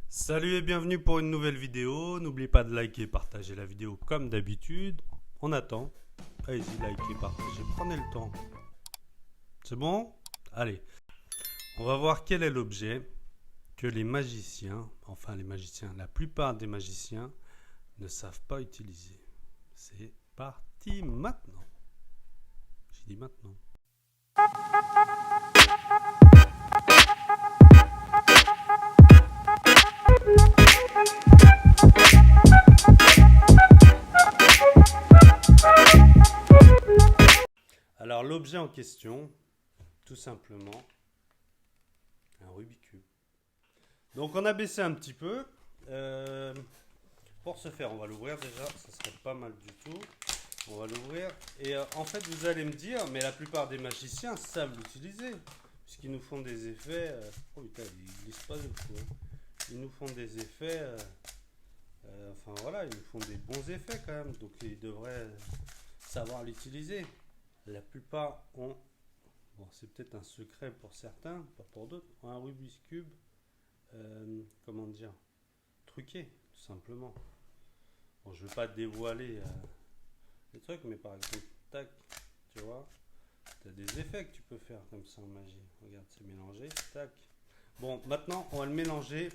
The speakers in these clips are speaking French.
Salut et bienvenue pour une nouvelle vidéo. N'oubliez pas de liker et partager la vidéo comme d'habitude. On attend. Allez-y, likez, partagez, prenez le temps. C'est bon? Allez, on va voir quel est l'objet que les magiciens, la plupart des magiciens ne savent pas utiliser. C'est parti maintenant. J'ai dit maintenant. Alors l'objet en question, tout simplement, un Rubik's Cube. Donc on a baissé un petit peu. Pour ce faire, on va l'ouvrir déjà, ça serait pas mal du tout. On va l'ouvrir. Et en fait, vous allez me dire, mais la plupart des magiciens savent l'utiliser. Puisqu'ils nous font des effets. Oh putain, ils glissent pas du tout. Hein. Ils nous font des effets. Enfin voilà, ils nous font des bons effets quand même. Donc ils devraient savoir l'utiliser. La plupart ont. Bon, c'est peut-être un secret pour certains, pas pour d'autres. Un Rubik's Cube. Comment dire? Truqué, tout simplement. Bon, je ne veux pas dévoiler les trucs, mais par exemple, tac, tu vois, tu as des effets que tu peux faire comme ça en magie. Regarde, c'est mélangé, tac. Bon, maintenant, on va le mélanger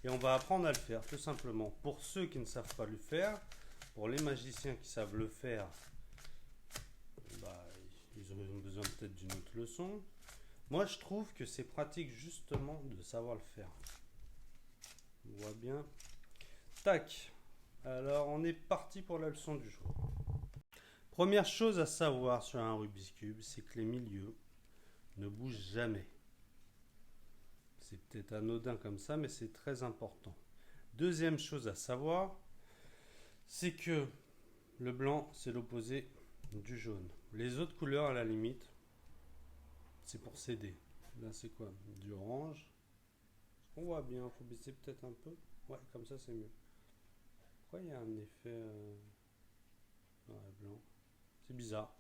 et on va apprendre à le faire, tout simplement. Pour ceux qui ne savent pas le faire, pour les magiciens qui savent le faire, bah, ils ont besoin peut-être d'une autre leçon. Moi, je trouve que c'est pratique justement de savoir le faire. On voit bien. Tac. Alors, on est parti pour la leçon du jour. Première chose à savoir sur un Rubik's Cube, c'est que les milieux ne bougent jamais. C'est peut-être anodin comme ça, mais c'est très important. Deuxième chose à savoir, c'est que le blanc, c'est l'opposé du jaune. Les autres couleurs, à la limite, c'est pour s'aider. Là, c'est quoi? Du orange. On voit bien, il faut baisser peut-être un peu. Ouais, comme ça, c'est mieux. Pourquoi il y a un effet blanc? C'est bizarre.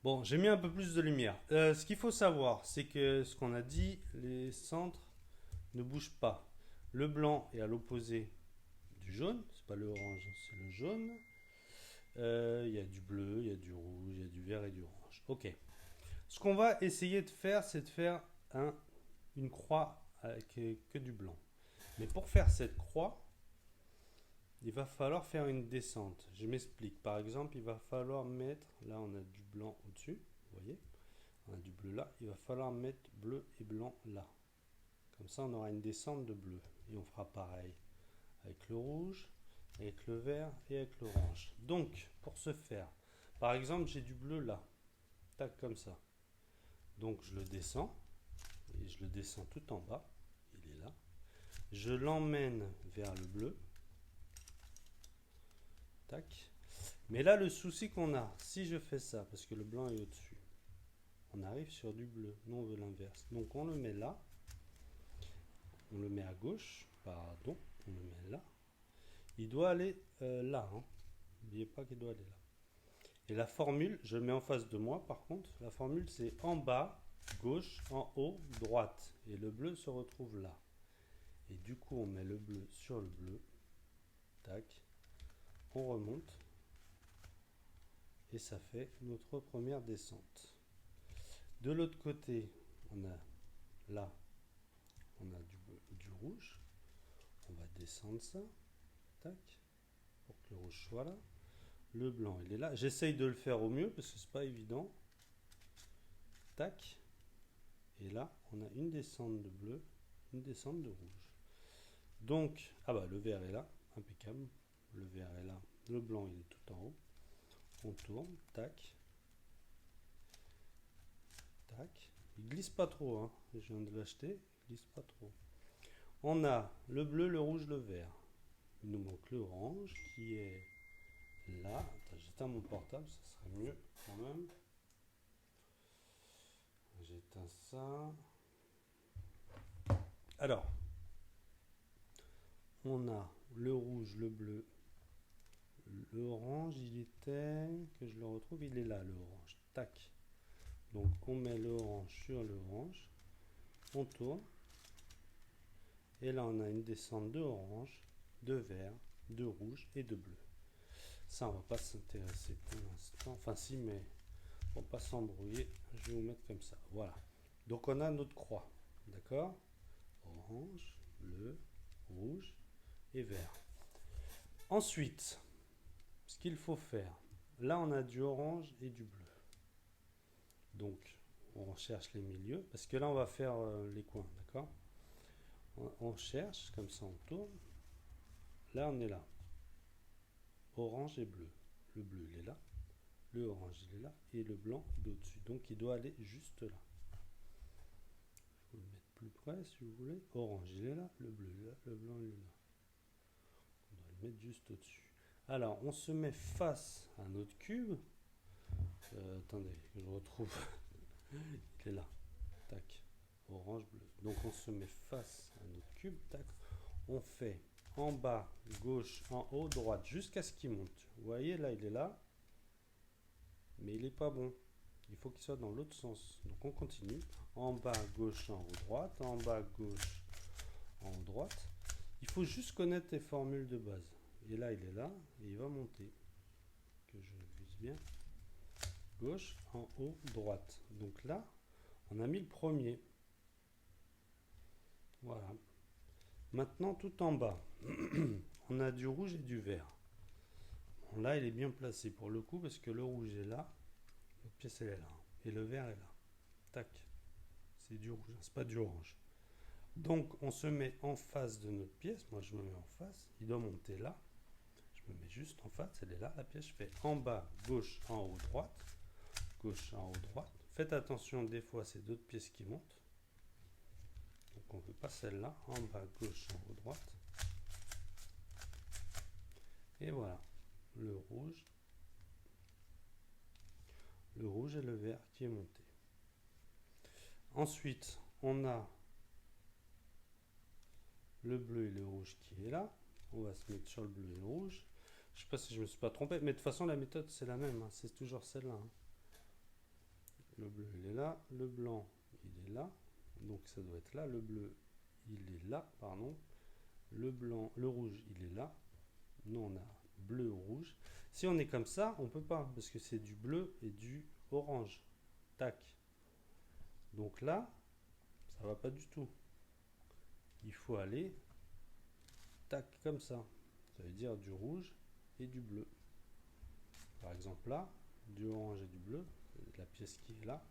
Bon, j'ai mis un peu plus de lumière. Ce qu'il faut savoir, c'est que ce qu'on a dit, les centres ne bougent pas. Le blanc est à l'opposé du jaune, c'est pas le orange, c'est le jaune. Il y a du bleu, il y a du rouge, il y a du vert et du orange. Ok. Ce qu'on va essayer de faire, c'est de faire une croix avec que du blanc. Mais pour faire cette croix, il va falloir faire une descente. Je m'explique. Par exemple, il va falloir mettre, là on a du blanc au-dessus, vous voyez, on a du bleu là, il va falloir mettre bleu et blanc là. Comme ça, on aura une descente de bleu. Et on fera pareil avec le rouge, avec le vert et avec l'orange. Donc, pour ce faire, par exemple, j'ai du bleu là. Tac, comme ça. Donc, je le descends. Et je le descends tout en bas. Il est là. Je l'emmène vers le bleu. Tac. Mais là, le souci qu'on a, si je fais ça, parce que le blanc est au-dessus, on arrive sur du bleu. Nous, on veut l'inverse. Donc, on le met là. On le met à gauche. Pardon. On le met là. Il doit aller là. Hein. N'oubliez pas qu'il doit aller là. Et la formule, je le mets en face de moi par contre. La formule, c'est en bas, gauche, en haut, droite. Et le bleu se retrouve là. Et du coup, on met le bleu sur le bleu. Tac. On remonte. Et ça fait notre première descente. De l'autre côté, on a là, on a du rouge. On va descendre ça. Tac. Pour que le rouge soit là. Le blanc, il est là. J'essaye de le faire au mieux parce que c'est pas évident. Tac. Et là, on a une descente de bleu, une descente de rouge. Donc, ah bah le vert est là, impeccable. Le vert est là. Le blanc, il est tout en haut. On tourne, tac. Tac. Il glisse pas trop, hein. Je viens de l'acheter, il glisse pas trop. On a le bleu, le rouge, le vert. Il nous manque l'orange qui est là. Attends, j'éteins mon portable, ça serait mieux quand même. J'éteins ça. Alors, on a le rouge, le bleu, l'orange. Il était, que je le retrouve, il est là, l'orange. Tac. Donc, on met l'orange sur l'orange. On tourne. Et là, on a une descente de orange, de vert, de rouge et de bleu. Ça, on va pas s'intéresser pour l'instant. Enfin, si, mais pour pas s'embrouiller, je vais vous mettre comme ça. Voilà. Donc, on a notre croix. D'accord? Orange, bleu, rouge et vert. Ensuite, ce qu'il faut faire, là, on a du orange et du bleu. Donc, on cherche les milieux, parce que là, on va faire les coins. D'accord? On cherche, comme ça, on tourne. Là, on est là. Orange et bleu. Le bleu, il est là. Le orange, il est là. Et le blanc, il est au-dessus. Donc, il doit aller juste là. Je vais le mettre plus près, si vous voulez. Orange, il est là. Le bleu, il est là. Le blanc, il est là. On doit le mettre juste au-dessus. Alors, on se met face à notre cube. Attendez, je retrouve. Il est là. Tac. Orange, bleu. Donc, on se met face à notre cube. Tac. On fait en bas, gauche, en haut, droite, jusqu'à ce qu'il monte. Vous voyez, là, il est là. Mais il n'est pas bon. Il faut qu'il soit dans l'autre sens. Donc, on continue. En bas, gauche, en haut, droite. En bas, gauche, en haut, droite. Il faut juste connaître les formules de base. Et là, il est là. Et il va monter. Que je vise bien. Gauche, en haut, droite. Donc là, on a mis le premier. Voilà. Maintenant, tout en bas, on a du rouge et du vert. Bon, là, il est bien placé pour le coup parce que le rouge est là, l'autre pièce elle est là, et le vert est là. Tac, c'est du rouge, c'est pas du orange. Donc, on se met en face de notre pièce. Moi, je me mets en face. Il doit monter là. Je me mets juste en face. Elle est là, la pièce. Je fais en bas, gauche, en haut, droite. Gauche, en haut, droite. Faites attention, des fois, c'est d'autres pièces qui montent. Donc on ne veut pas celle-là, en bas, gauche, en haut, droite. Et voilà, le rouge et le vert qui est monté. Ensuite, on a le bleu et le rouge qui est là. On va se mettre sur le bleu et le rouge. Je ne sais pas si je ne me suis pas trompé, mais de toute façon, la méthode, c'est la même. Hein. C'est toujours celle-là. Hein. Le bleu, il est là. Le blanc, il est là. Donc ça doit être là. Le bleu, il est là, pardon. Le blanc, le rouge, il est là. Nous, on a bleu ou rouge. Si on est comme ça, on peut pas, parce que c'est du bleu et du orange. Tac. Donc là, ça va pas du tout. Il faut aller, tac, comme ça. Ça veut dire du rouge et du bleu. Par exemple là, du orange et du bleu, la pièce qui est là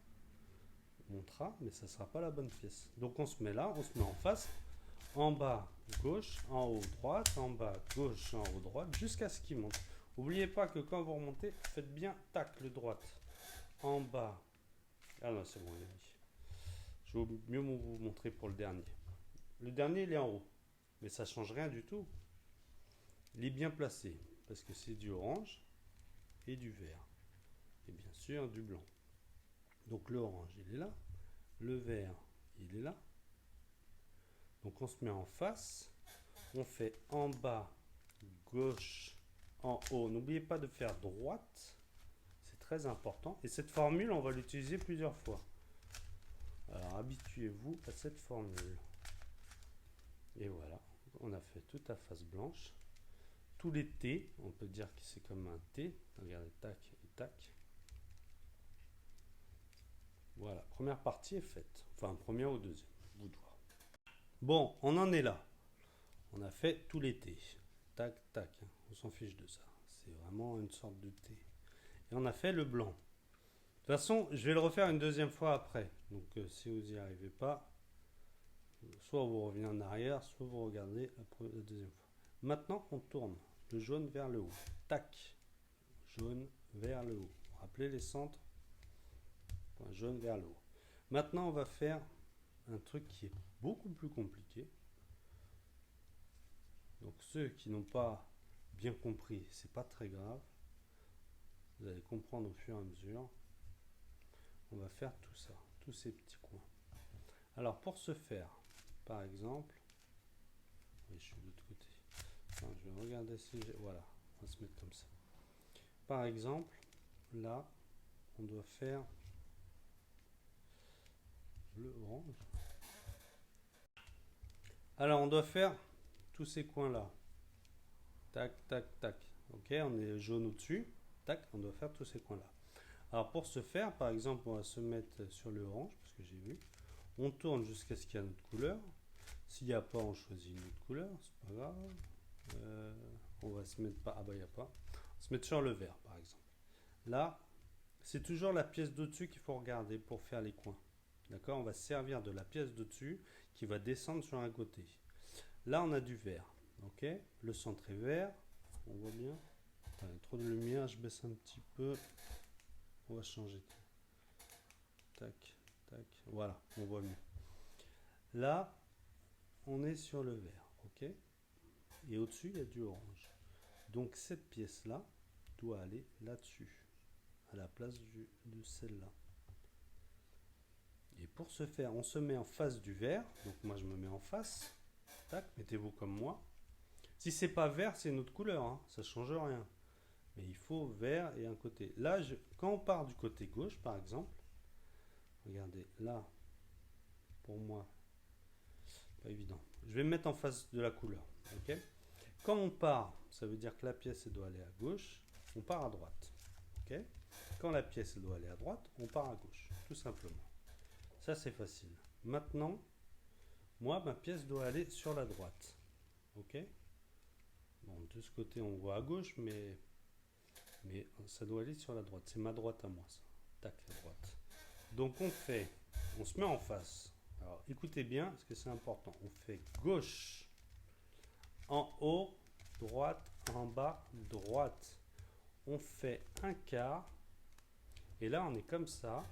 montera, mais ça ne sera pas la bonne pièce. Donc on se met là, on se met en face, en bas gauche, en haut droite, en bas gauche, en haut droite, jusqu'à ce qu'il monte. N'oubliez pas que quand vous remontez, faites bien tac le droite. En bas. Ah non, c'est bon, il est mis. Je vais mieux vous montrer pour le dernier. Le dernier, il est en haut. Mais ça ne change rien du tout. Il est bien placé. Parce que c'est du orange et du vert. Et bien sûr, du blanc. Donc le orange, il est là. Le vert, il est là. Donc on se met en face. On fait en bas, gauche, en haut. N'oubliez pas de faire droite. C'est très important. Et cette formule, on va l'utiliser plusieurs fois. Alors habituez-vous à cette formule. Et voilà, on a fait toute la face blanche. Tous les T, on peut dire que c'est comme un T. Regardez, tac et tac. Voilà, première partie est faite. Enfin, première ou deuxième, vous de voir. Bon, on en est là. On a fait tous les T. Tac, tac, hein. On s'en fiche de ça. C'est vraiment une sorte de T. Et on a fait le blanc. De toute façon, je vais le refaire une deuxième fois après. Donc, si vous n'y arrivez pas, soit vous revenez en arrière, soit vous regardez la deuxième fois. Maintenant, on tourne le jaune vers le haut. Tac. Jaune vers le haut. Rappelez les centres. Jaune vers le haut. Maintenant, on va faire un truc qui est beaucoup plus compliqué. Donc, ceux qui n'ont pas bien compris, c'est pas très grave. Vous allez comprendre au fur et à mesure. On va faire tout ça, tous ces petits coins. Alors, pour ce faire, par exemple, oui, je suis de l'autre côté. Enfin, je vais regarder si j'ai. Voilà, on va se mettre comme ça. Par exemple, là, on doit faire bleu orange. Alors, on doit faire tous ces coins-là. Tac, tac, tac. Ok, on est jaune au-dessus. Tac, on doit faire tous ces coins-là. Alors, pour ce faire, par exemple, on va se mettre sur le orange, parce que j'ai vu. On tourne jusqu'à ce qu'il y ait notre couleur. S'il n'y a pas, on choisit une autre couleur. C'est pas grave. On va se mettre pas. Ah bah, il n'y a pas. On va se mettre sur le vert, par exemple. Là, c'est toujours la pièce d'au-dessus qu'il faut regarder pour faire les coins. D'accord? On va se servir de la pièce d'au-dessus qui va descendre sur un côté. Là, on a du vert. Ok? Le centre est vert. On voit bien. Attends, il y a trop de lumière. Je baisse un petit peu. On va changer. Tac, tac. Voilà, on voit mieux. Là, on est sur le vert. Ok? Et au-dessus, il y a du orange. Donc, cette pièce-là doit aller là-dessus, à la place de celle-là. Et pour ce faire, on se met en face du vert. Donc moi, je me mets en face. Tac, mettez-vous comme moi. Si c'est pas vert, c'est une autre couleur. Hein. Ça change rien. Mais il faut vert et un côté. Là, quand on part du côté gauche, par exemple, regardez, là, pour moi, pas évident. Je vais me mettre en face de la couleur. Ok? Quand on part, ça veut dire que la pièce elle doit aller à gauche. On part à droite. Ok? Quand la pièce elle doit aller à droite, on part à gauche. Tout simplement. Ça, c'est facile. Maintenant, moi, ma pièce doit aller sur la droite. Ok? Bon, de ce côté, on voit à gauche, mais ça doit aller sur la droite. C'est ma droite à moi, ça. Tac, la droite. Donc, on se met en face. Alors, écoutez bien, parce que c'est important. On fait gauche, en haut, droite, en bas, droite. On fait un quart. Et là, on est comme ça.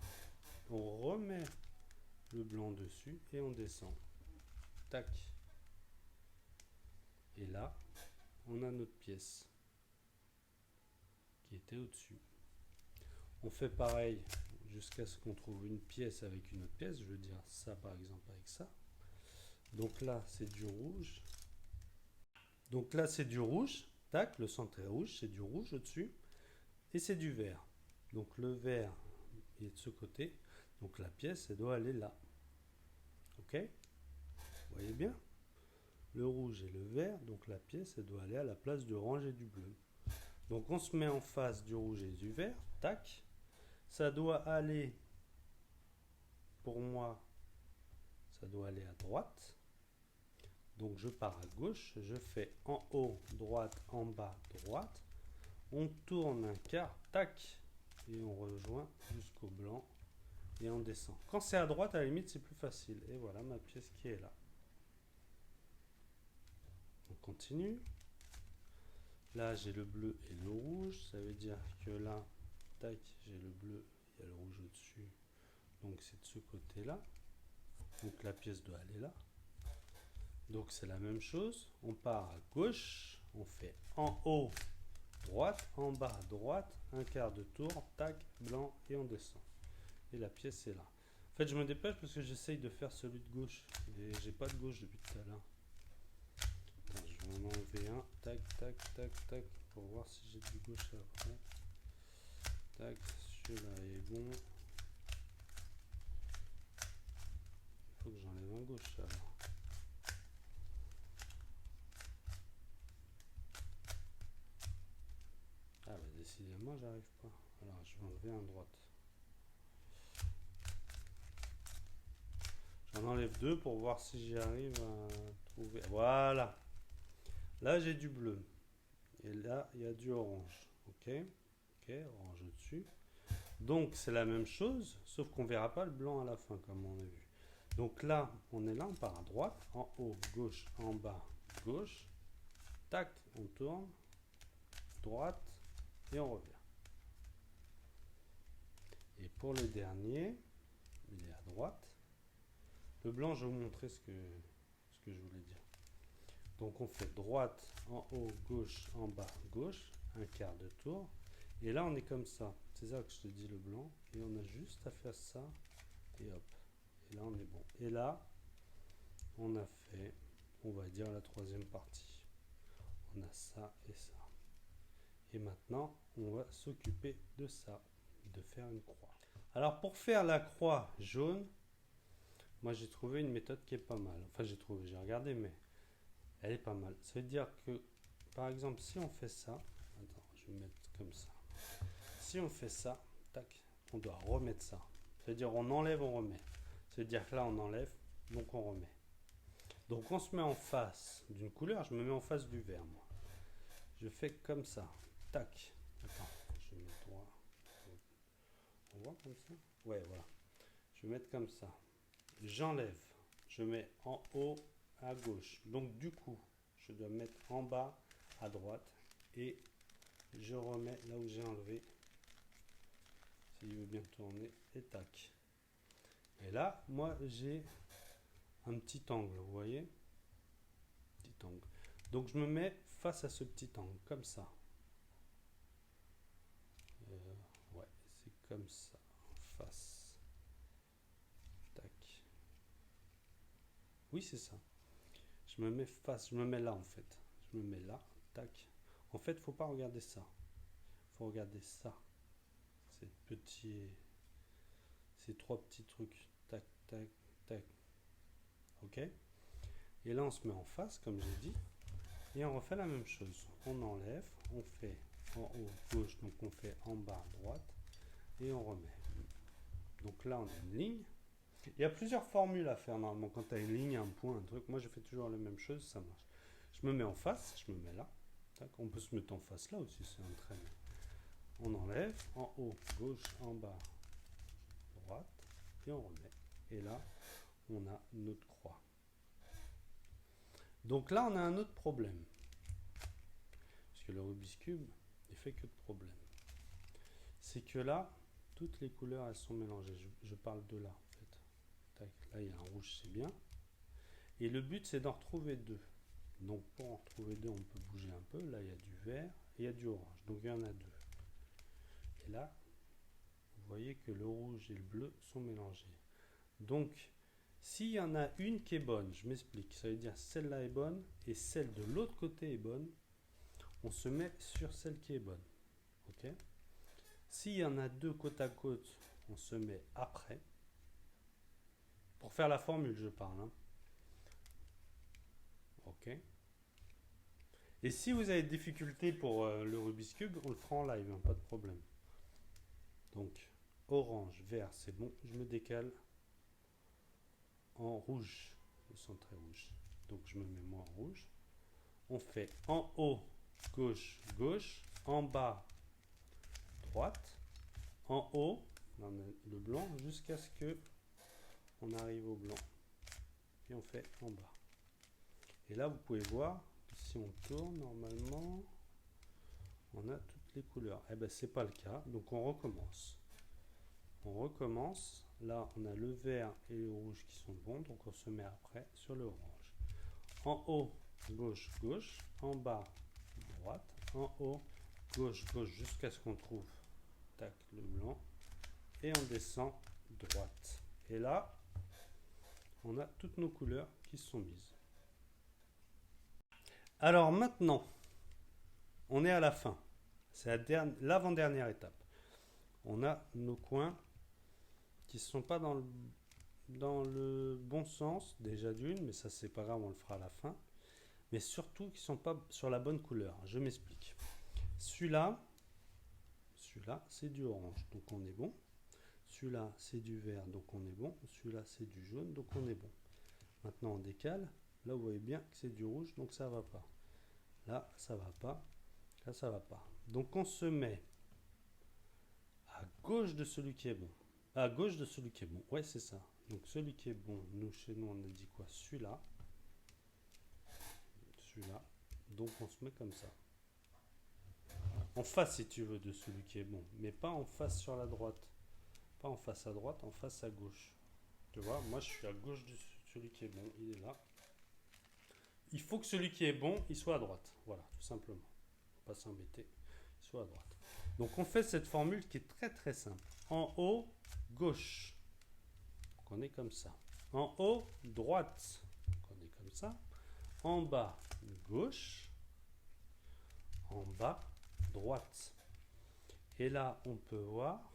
On remet le blanc dessus et on descend. Tac. Et là, on a notre pièce qui était au-dessus. On fait pareil jusqu'à ce qu'on trouve une pièce avec une autre pièce. Je veux dire ça par exemple avec ça. Donc là, c'est du rouge. Donc là, c'est du rouge. Tac, le centre est rouge, c'est du rouge au-dessus. Et c'est du vert. Donc le vert il est de ce côté. Donc la pièce, elle doit aller là. Ok? Vous voyez bien? Le rouge et le vert, donc la pièce, elle doit aller à la place du orange et du bleu. Donc on se met en face du rouge et du vert. Tac. Ça doit aller, pour moi, ça doit aller à droite. Donc je pars à gauche, je fais en haut, droite, en bas, droite. On tourne un quart, tac, et on rejoint jusqu'au blanc et on descend. Quand c'est à droite, à la limite, c'est plus facile. Et voilà ma pièce qui est là. On continue. Là, j'ai le bleu et le rouge. Ça veut dire que là, tac, j'ai le bleu, il y a le rouge au-dessus. Donc c'est de ce côté-là. Donc la pièce doit aller là. Donc c'est la même chose. On part à gauche. On fait en haut, droite, en bas, droite. Un quart de tour. Tac, blanc et on descend. Et la pièce est là. En fait, je me dépêche parce que j'essaye de faire celui de gauche. Et j'ai pas de gauche depuis tout à l'heure. Je vais en enlever un. Tac, tac, tac, tac. Pour voir si j'ai du gauche après. Tac, celui-là est bon. Il faut que j'enlève un gauche alors. Ah bah décidément j'arrive pas. Alors je vais enlever un droite. J'en enlève deux pour voir si j'y arrive à trouver. Voilà. Là j'ai du bleu. Et là il y a du orange. Ok. Ok, orange au-dessus. Donc c'est la même chose, sauf qu'on verra pas le blanc à la fin comme on a vu. Donc là, on est là, on part à droite, en haut, gauche, en bas, gauche. Tac, on tourne, droite, et on revient. Et pour le dernier, il est à droite. Le blanc, je vais vous montrer ce que je voulais dire. Donc on fait droite, en haut, gauche, en bas, gauche, un quart de tour. Et là, on est comme ça. C'est ça que je te dis, le blanc. Et on a juste à faire ça, et hop. Et là, on est bon. Et là, on a fait, on va dire, la troisième partie. On a ça et ça. Et maintenant, on va s'occuper de ça, de faire une croix. Alors, pour faire la croix jaune, moi j'ai trouvé une méthode qui est pas mal. Enfin j'ai regardé, mais elle est pas mal. Ça veut dire que, par exemple, si on fait ça, attends, je vais mettre comme ça. Si on fait ça, tac, on doit remettre ça. Ça veut dire on enlève, on remet. Ça veut dire que là on enlève, donc on remet. Donc on se met en face d'une couleur, je me mets en face du vert, moi. Je fais comme ça, tac. Attends, je vais mettre droit. On voit comme ça? Ouais, voilà. Je vais mettre comme ça. J'enlève, je mets en haut à gauche. Donc du coup, je dois mettre en bas à droite et je remets là où j'ai enlevé. S'il veut bien tourner, et tac. Et là, moi j'ai un petit angle, vous voyez? Petit angle. Donc je me mets face à ce petit angle, comme ça. Ouais, c'est comme ça. Face. Tac. Oui, c'est ça. Je me mets face, je me mets là en fait. Je me mets là, tac. En fait, faut pas regarder ça. Faut regarder ça. Ces trois petits trucs. Tac, tac, tac. Ok? Et là, on se met en face, comme j'ai dit. Et on refait la même chose. On enlève, on fait en haut gauche, donc on fait en bas droite. Et on remet. Donc là, on a une ligne. Il y a plusieurs formules à faire normalement. Quand tu as une ligne, un point, un truc. Moi, je fais toujours la même chose, ça marche. Je me mets en face, je me mets là. Tac. On peut se mettre en face là aussi, c'est un trait. On enlève, en haut, gauche, en bas, droite, et on remet. Et là, on a notre croix. Donc là, on a un autre problème. Parce que le Rubik's Cube, il fait que de problèmes. C'est que là, toutes les couleurs, elles sont mélangées. Je parle de là, en fait. Tac. Là, il y a un rouge, c'est bien. Et le but, c'est d'en retrouver deux. Donc, pour en retrouver deux, on peut bouger un peu. Là, il y a du vert et il y a du orange. Donc, il y en a deux. Et là, vous voyez que le rouge et le bleu sont mélangés. Donc, s'il y en a une qui est bonne, je m'explique, ça veut dire celle-là est bonne et celle de l'autre côté est bonne, on se met sur celle qui est bonne. Ok? S'il y en a deux côte à côte, on se met après. Pour faire la formule, je parle. Hein. Ok? Et si vous avez des difficultés pour le Rubik's Cube, on le fera en live, hein, pas de problème. Donc, orange, vert, c'est bon. Je me décale en rouge. Le centre est rouge. Donc, je me mets moi en rouge. On fait en haut, gauche, gauche. En bas, droite. En haut, on a le blanc jusqu'à ce que on arrive au blanc. Et on fait en bas. Et là, vous pouvez voir, si on tourne, normalement, on a toutes les couleurs. Eh bien, c'est pas le cas. Donc, on recommence. On recommence. Là, on a le vert et le rouge qui sont bons. Donc, on se met après sur le orange. En haut, gauche, gauche. En bas, droite. En haut, gauche, gauche, jusqu'à ce qu'on trouve tac, le blanc. Et on descend droite. Et là, on a toutes nos couleurs qui sont mises. Alors maintenant, on est à la fin. C'est l'avant-dernière étape. On a nos coins qui ne sont pas dans le bon sens, déjà d'une, mais ça c'est pas grave, on le fera à la fin. Mais surtout qui ne sont pas sur la bonne couleur. Je m'explique. Celui-là, c'est du orange, donc on est bon. Celui-là, c'est du vert, donc on est bon. Celui-là, c'est du jaune, donc on est bon. Maintenant, on décale. Là, vous voyez bien que c'est du rouge, donc ça ne va pas. Là, ça ne va pas. Là, ça ne va pas. Donc, on se met à gauche de celui qui est bon. À gauche de celui qui est bon. Ouais, c'est ça. Donc, celui qui est bon, nous, chez nous, on a dit quoi? Celui-là. Celui-là. Donc, on se met comme ça. En face, si tu veux, de celui qui est bon. Mais pas en face sur la droite. Pas en face à droite, en face à gauche. Tu vois, moi, je suis à gauche de celui qui est bon. Il est là. Il faut que celui qui est bon, il soit à droite. Voilà, tout simplement. Faut pas s'embêter. Il soit à droite. Donc on fait cette formule qui est très très simple. En haut, gauche. Donc on est comme ça. En haut, droite. Donc on est comme ça. En bas, gauche. En bas, droite. Et là, on peut voir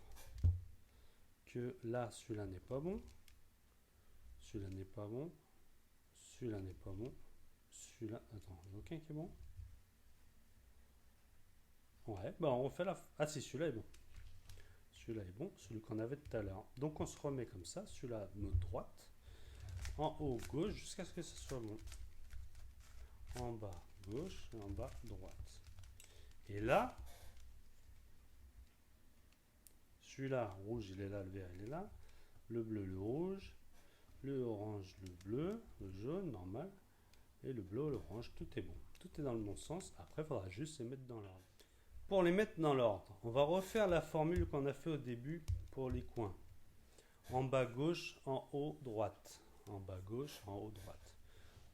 que là, celui-là n'est pas bon. Celui-là n'est pas bon. Celui-là n'est pas bon. Celui-là, attends, il n'y a aucun qui est bon. Ouais, bah on refait la... Ah si, celui-là est bon. Celui-là est bon, celui qu'on avait tout à l'heure. Donc on se remet comme ça, celui-là notre droite, en haut gauche, jusqu'à ce que ce soit bon. En bas gauche et en bas droite. Et là, celui-là, rouge, il est là, le vert, il est là. Le bleu, le rouge. Le orange, le bleu. Le jaune, normal. Et le bleu, l'orange, tout est bon. Tout est dans le bon sens. Après, il faudra juste les mettre dans l'ordre. Pour les mettre dans l'ordre, on va refaire la formule qu'on a fait au début pour les coins. En bas gauche, en haut droite. En bas gauche, en haut droite.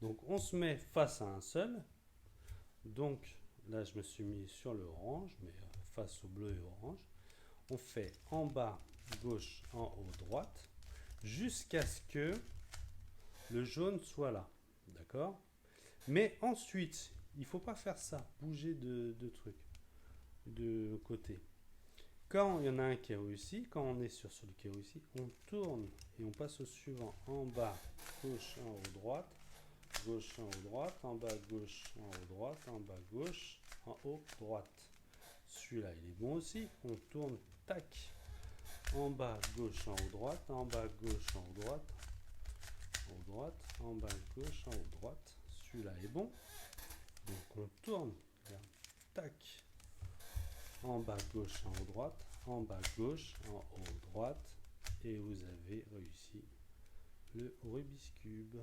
Donc on se met face à un seul. Donc là je me suis mis sur le orange, mais face au bleu et orange. On fait en bas gauche, en haut droite, jusqu'à ce que le jaune soit là. D'accord? Mais ensuite, il ne faut pas faire ça, bouger de trucs, de côté. Quand il y en a un qui est réussi, quand on est sur celui qui est réussi, on tourne et on passe au suivant. En bas, gauche, en haut, droite. Gauche, en haut, droite. En bas, gauche, en haut, droite. En bas, gauche, en haut, droite. Celui-là, il est bon aussi. On tourne, tac. En bas, gauche, en haut, droite. En bas, gauche, en haut, droite. En haut, droite. En bas, gauche, en haut, droite. Celui-là est bon. Donc on tourne. Regarde, tac. En bas gauche, en haut droite, en bas gauche, en haut droite, et vous avez réussi le Rubik's Cube.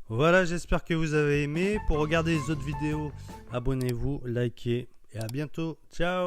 Voilà, j'espère que vous avez aimé. Pour regarder les autres vidéos, abonnez-vous, likez, et à bientôt. Ciao!